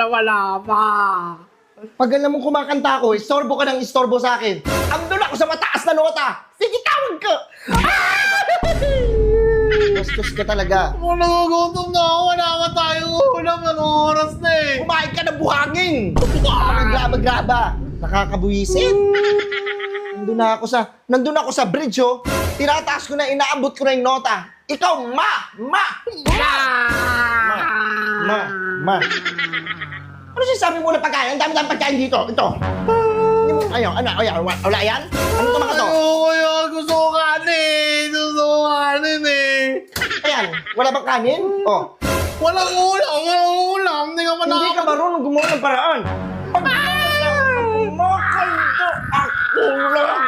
Wala pa. Pag alam mong kumakanta ako, istorbo ka ng istorbo sa akin. Andun ako sa mataas na nota. Sige, tawag ka! Bastos ka talaga. Nagugutom na ako. Wala pa tayong ulam. Anong oras na eh? Kumain ka ng buhangin! Magraba-graba. Nakakabuisit. Nandun ako sa bridge, oh. Tinataas ko na, inaabot ko na yung nota. Ikaw, ma! Ano sinasabi mo na pagkain? Ang dami-dami pagkain dito. Ito. Hindi mo, ayaw, wala yan? Ano ito mga to? Kuya, gusto ko kanin. Gusto ko kanin eh. Ayan, wala bang kanin? Oh. Walang ulam. Hindi ka pa Hindi ka marunong gumawa ng paraan. Pag kumakain ka, ako lang.